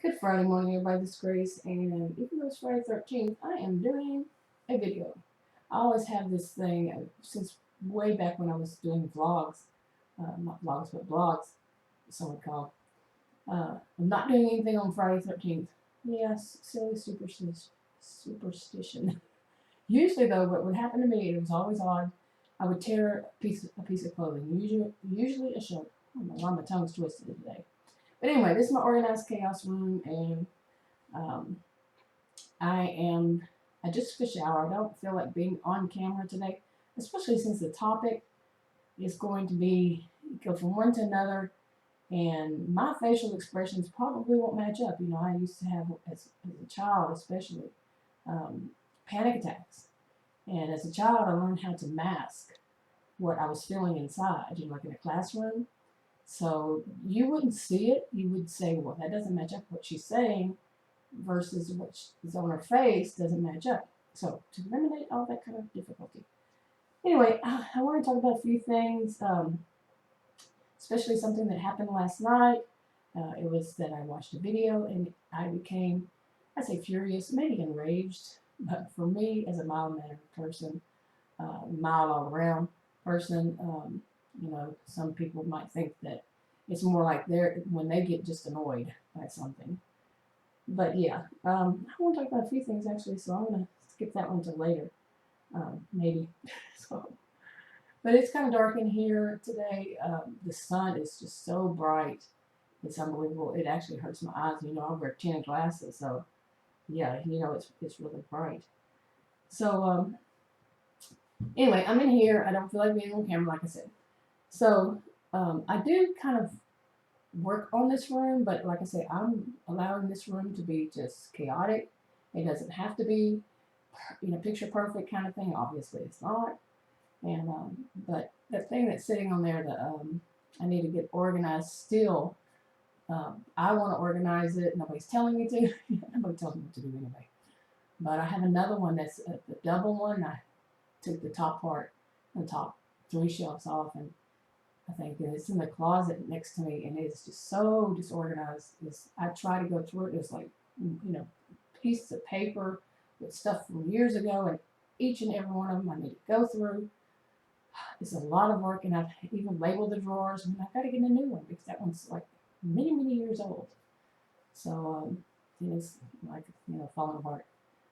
Good Friday morning, everybody. This is Grace, and even though it's Friday 13th, I am doing a video. I always have this thing since way back when I was doing vlogs, not vlogs, but blogs, some would call. I'm not doing anything on Friday 13th. Yes, silly superstition. Usually, though, what would happen to me, it was always odd. I would tear a piece of clothing, usually a shirt. I don't know why my tongue's twisted today. But anyway, this is my organized chaos room, and um, I am. I just took a shower. I don't feel like being on camera today, especially since the topic is going to be go from one to another, and my facial expressions probably won't match up. I used to have as a child, especially um, panic attacks, and as a child, I learned how to mask what I was feeling inside. Like in a classroom. So you wouldn't see it. You would say, "Well, that doesn't match up what she's saying," versus what is on her face doesn't match up. So to eliminate all that kind of difficulty. Anyway, I want to talk about a few things, especially something that happened last night. It was that I watched a video and I became, I say furious, maybe enraged, but for me as a mild-mannered person, mild all around person, some people might think that it's more like they're when they get just annoyed by something. But yeah, I want to talk about a few things actually, so I'm gonna skip that one to later, maybe. So, but it's kind of dark in here today. The sun is just so bright; it's unbelievable. It actually hurts my eyes. I wear tinted glasses, so yeah, it's really bright. So anyway, I'm in here. I don't feel like being on camera, like I said. So I do kind of work on this room, but like I say, I'm allowing this room to be just chaotic. It doesn't have to be, picture perfect kind of thing. Obviously, it's not. And but the thing that's sitting on there that I need to get organized still. I want to organize it. Nobody's telling me to. Nobody tells me what to do anyway. But I have another one that's the double one. I took the top part, the top three shelves off, and I think it's in the closet next to me, and it's just so disorganized. I try to go through it. There's like, pieces of paper with stuff from years ago, and each and every one of them I need to go through. It's a lot of work, and I've even labeled the drawers, and I've got to get a new one because that one's like many, many years old. So it's like falling apart.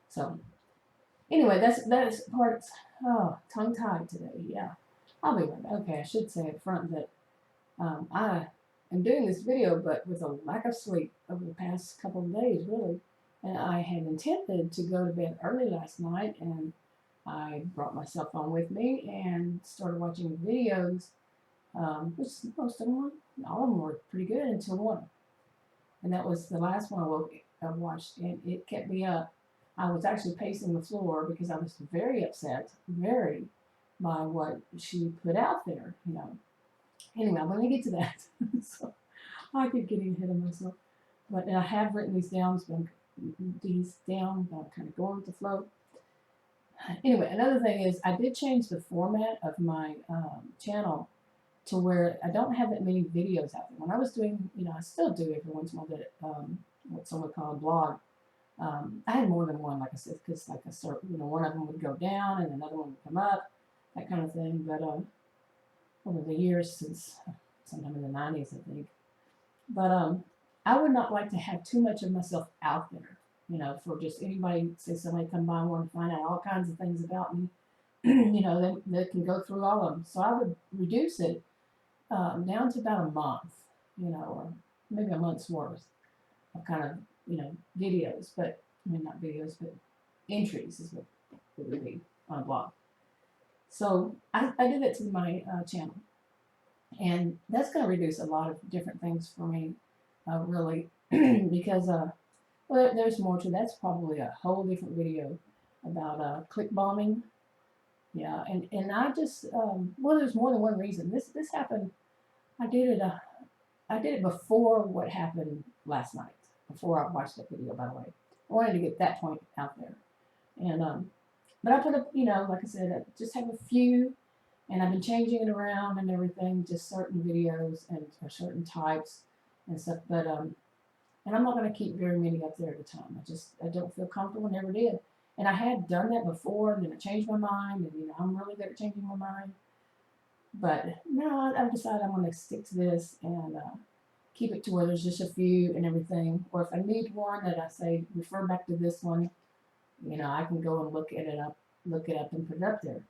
So anyway, that's part. Oh, tongue tied today. Yeah, I'll be right back. Okay, I should say up front that I am doing this video, but with a lack of sleep over the past couple of days, really. And I had intended to go to bed early last night, and I brought my cell phone with me and started watching videos, which most of them, all of them were pretty good until one. And that was the last one I watched, and it kept me up. I was actually pacing the floor because I was very upset, very, by what she put out there. Anyway, I'm going to get to that. So I keep getting ahead of myself. But I have written these down, but I'm kind of going with the flow. Anyway, another thing is I did change the format of my channel to where I don't have that many videos out there. When I was doing, I still do every once in a while that what some would call a blog. I had more than one, like I said, because like one of them would go down and another one would come up, that kind of thing. But over the years since sometime in the 90s, I think. But I would not like to have too much of myself out there, for just anybody, say somebody come by and want to find out all kinds of things about me, they can go through all of them. So I would reduce it down to about a month, or maybe a month's worth of kind of, videos, but I mean, not videos, but entries is what it would be on a blog. So I did that to my channel. And that's going to reduce a lot of different things for me, really, because, well, there's more to that. That's probably a whole different video about click bombing. Yeah, and I just, well, there's more than one reason. This happened, I did it, I did it before what happened last night, before I watched that video, by the way. I wanted to get that point out there. And, but I put up, like I said, I just have a few. And I've been changing it around and everything, just certain videos and or certain types and stuff. But And I'm not going to keep very many up there at a time. I don't feel comfortable, never did. And I had done that before, and then I changed my mind, and I'm really good at changing my mind. But no, I've decided I'm going to stick to this and keep it to where there's just a few and everything. Or if I need one that I say refer back to this one, I can go and look it up and put it up there.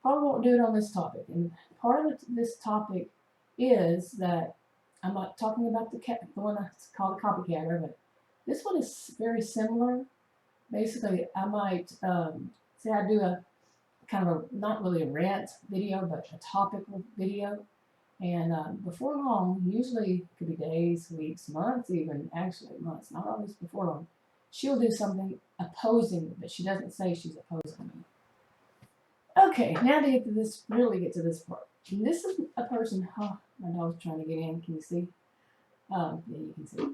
Probably won't do it on this topic. And part of this topic is that I'm not talking about the one that's called copycatter, but this one is very similar. Basically, I might say I do a kind of not really a rant video, but a topical video. And before long, usually it could be days, weeks, months, even actually months, not always before long, she'll do something opposing, but she doesn't say she's opposing me. Okay, now to really get to this part. And this is a person, my dog's trying to get in, can you see? Yeah, you can see.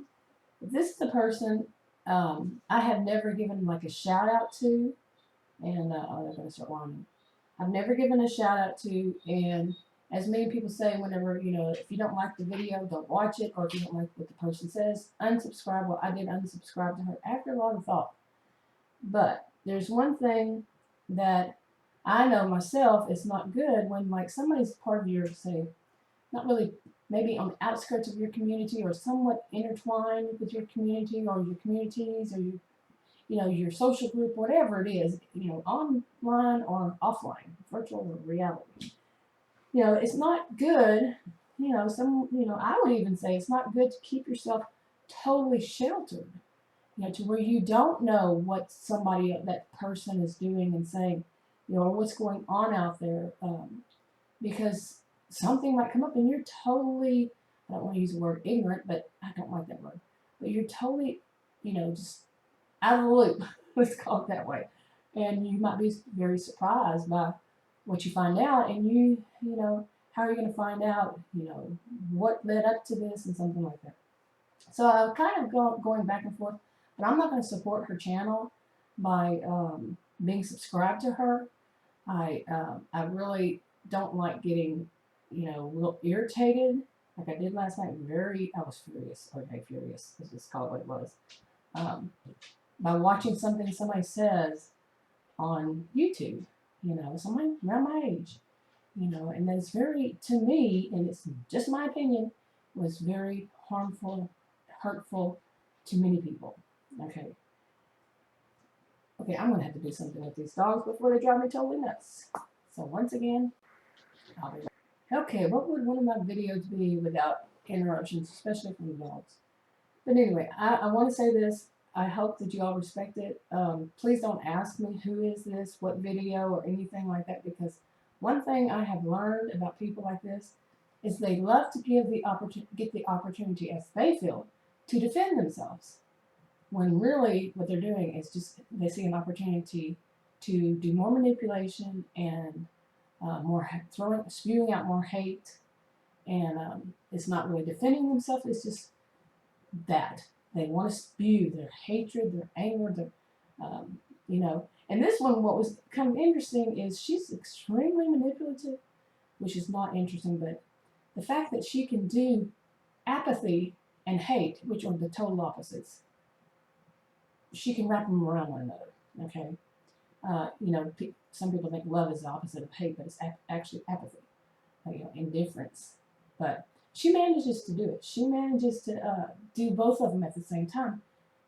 This is the person I have never given like a shout out to, and they're going to start whining. I've never given a shout out to, and as many people say, whenever, if you don't like the video, don't watch it, or if you don't like what the person says, unsubscribe. Well, I did unsubscribe to her after a lot of thought. But there's one thing that I know myself is not good when like somebody's part of your, say, not really, maybe on the outskirts of your community or somewhat intertwined with your community or your communities or your social group, whatever it is, online or offline, virtual or reality. It's not good, I would even say it's not good to keep yourself totally sheltered, to where you don't know what that person is doing and saying, or what's going on out there, because something might come up and you're totally, I don't want to use the word ignorant, but I don't like that word, but you're totally, just out of the loop, let's call it that way. And you might be very surprised by what you find out, and how are you going to find out, what led up to this and something like that. So I'm kind of going back and forth, but I'm not going to support her channel by being subscribed to her. I really don't like getting, a little irritated like I did last night. I was furious. Okay, furious. Let's just call it what it was. By watching something somebody says on YouTube, somebody around my age, and that's very, to me, and it's just my opinion, was very harmful, hurtful to many people. Okay, I'm going to have to do something with these dogs before they drive me totally nuts. So once again, I'll be back. Okay, what would one of my videos be without interruptions, especially from the dogs? But anyway, I want to say this. I hope that you all respect it. Please don't ask me who is this, what video, or anything like that, because one thing I have learned about people like this is they love to get the opportunity, as they feel, to defend themselves. When really what they're doing is just they see an opportunity to do more manipulation and spewing out more hate, and it's not really defending themselves. It's just that they want to spew their hatred, their anger, And this one, what was kind of interesting is she's extremely manipulative, which is not interesting, but the fact that she can do apathy and hate, which are the total opposites, she can wrap them around one another. Okay, some people think love is the opposite of hate, but it's actually apathy, indifference. But she manages to do it. She manages to do both of them at the same time.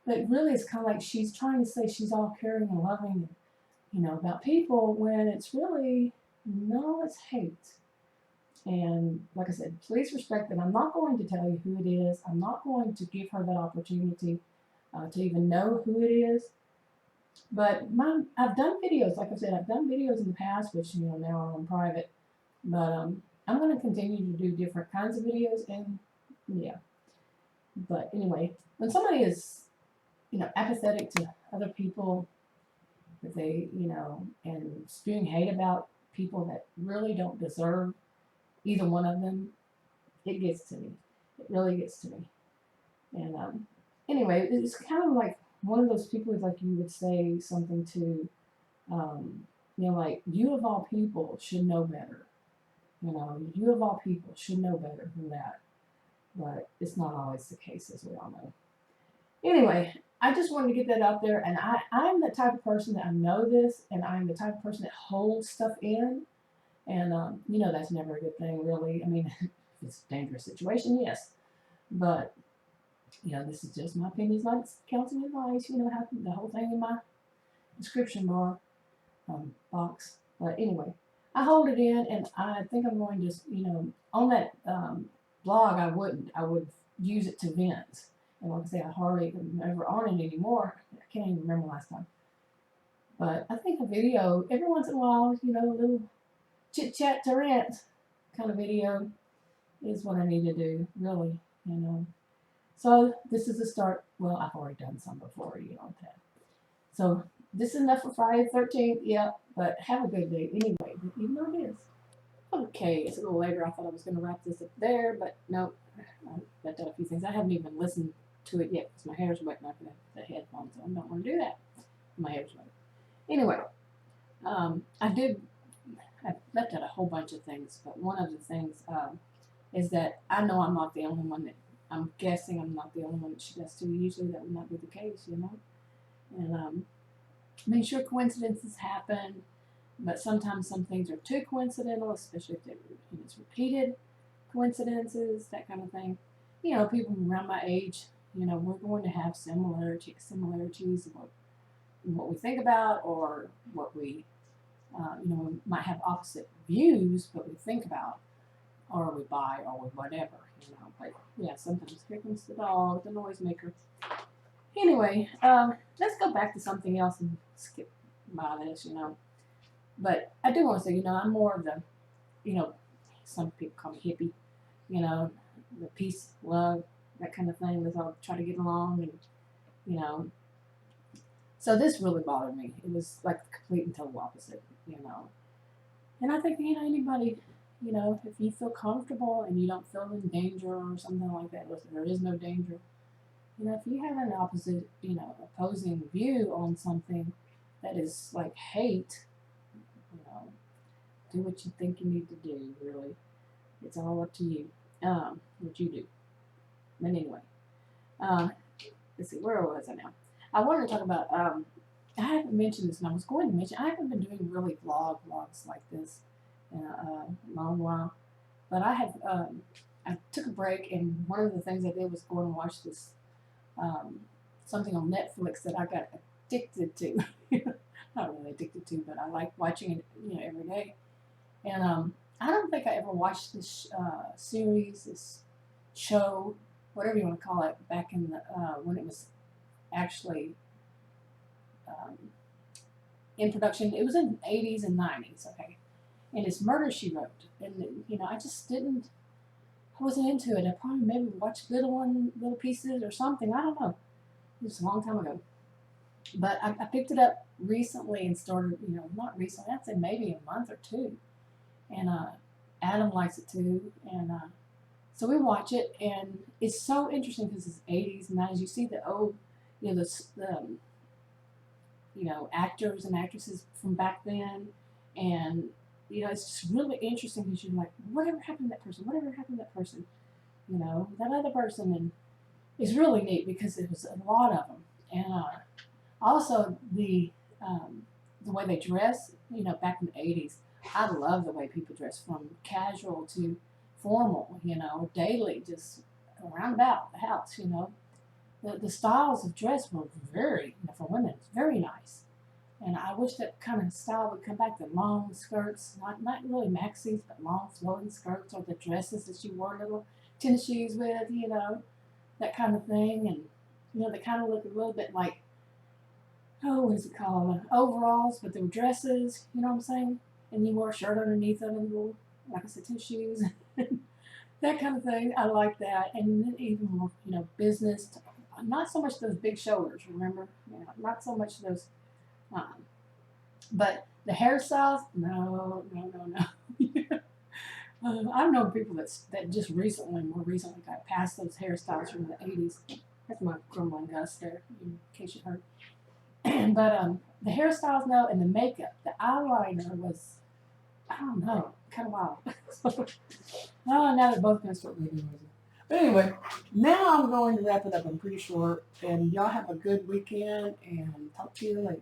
But really, it's kind of like she's trying to say she's all caring and loving, about people, when it's really, no, it's hate. And like I said, please respect that. I'm not going to tell you who it is. I'm not going to give her that opportunity to even know who it is. But I've done videos, like I said, I've done videos in the past, which, now are on private. But I'm going to continue to do different kinds of videos, and yeah. But anyway, when somebody is, apathetic to other people, that they, and spewing hate about people that really don't deserve either one of them, it gets to me. It really gets to me. And anyway, it's kind of like one of those people, like you would say something to, like, you of all people should know better. You of all people should know better than that. But it's not always the case, as we all know. Anyway, I just wanted to get that out there, and I'm the type of person that I know this, and I'm the type of person that holds stuff in, and that's never a good thing, really. I mean, if it's a dangerous situation, yes, but this is just my opinion. It's not counseling advice. How the whole thing in my description bar box. But anyway, I hold it in, and I think I'm going to, on that blog, I would use it to vent. And like I say, I hardly am ever on it anymore. I can't even remember last time. But I think a video, every once in a while, a little chit-chat to rant kind of video is what I need to do, really. So this is the start. Well, I've already done some before, that. So this is enough for Friday the 13th. Yeah, but have a good day anyway, even though it is. Okay, it's a little later. I thought I was going to wrap this up there, but no, I left out a few things. I haven't even listened to it yet because my hair's wet and I can have the headphones on. I don't want to do that. My hair's wet. Anyway, I left out a whole bunch of things, but one of the things is that I know I'm not the only one that, I'm guessing I'm not the only one that she does too. Usually that would not be the case, And I mean, sure, coincidences happen, but sometimes some things are too coincidental, especially if it's repeated coincidences, that kind of thing. People around my age, we're going to have similarities in what we think about, or what we, we might have opposite views, but we think about, or we buy, or we whatever, But yeah, sometimes here comes the dog, the noisemaker. Anyway, let's go back to something else and skip by this, But I do want to say, I'm more of the, some people call me hippie, the peace, love, that kind of thing. Let's all try to get along, and, So this really bothered me. It was like the complete and total opposite, And I think, anybody, if you feel comfortable and you don't feel in danger or something like that, listen, there is no danger. If you have an opposing view on something that is like hate, do what you think you need to do, really. It's all up to you, what you do. But anyway, let's see, where was I now? I wanted to talk about, I haven't mentioned this, and I was going to mention, I haven't been doing really vlogs like this in a long while, but I took a break, and one of the things I did was go and watch this, something on Netflix that I got addicted to. Not really addicted to, but I like watching it, every day. And I don't think I ever watched this series, this show, whatever you want to call it, back in the when it was actually in production. It was in the 80s and 90s, okay? And it's Murder, She Wrote. And, I just didn't, I wasn't into it. I probably maybe watched little pieces or something. I don't know. It was a long time ago. But I picked it up recently and started, not recently, I'd say maybe a month or two. And Adam likes it too. And so we watch it, and it's so interesting because it's 80s and 90s. You see the old, the actors and actresses from back then. And, it's just really interesting because you're like, whatever happened to that person? Whatever happened to that person? That other person. And it's really neat because it was a lot of them. And also the way they dress, back in the 80s. I love the way people dress, from casual to formal, daily, just around about the house, The styles of dress were very, for women, very nice. And I wish that kind of style would come back, the long skirts, not really maxis, but long flowing skirts, or the dresses that you wore little tennis shoes with, that kind of thing. And, they kind of look a little bit like, what is it called? Overalls, but they were dresses, you know what I'm saying? And you wore a shirt underneath them, and little, like I said, tennis shoes, that kind of thing. I like that. And then even more, business, not so much those big shoulders, remember? Not so much those, but the hairstyles, no. I've known people that just more recently got past those hairstyles from the 80s. That's my grumbling Gus there, in case you heard. But the hairstyles now, and the makeup, the eyeliner was, I don't know, kind of wild. Oh, now they're both going to start making noises. But anyway, now I'm going to wrap it up. I'm pretty sure. And y'all have a good weekend and talk to you later.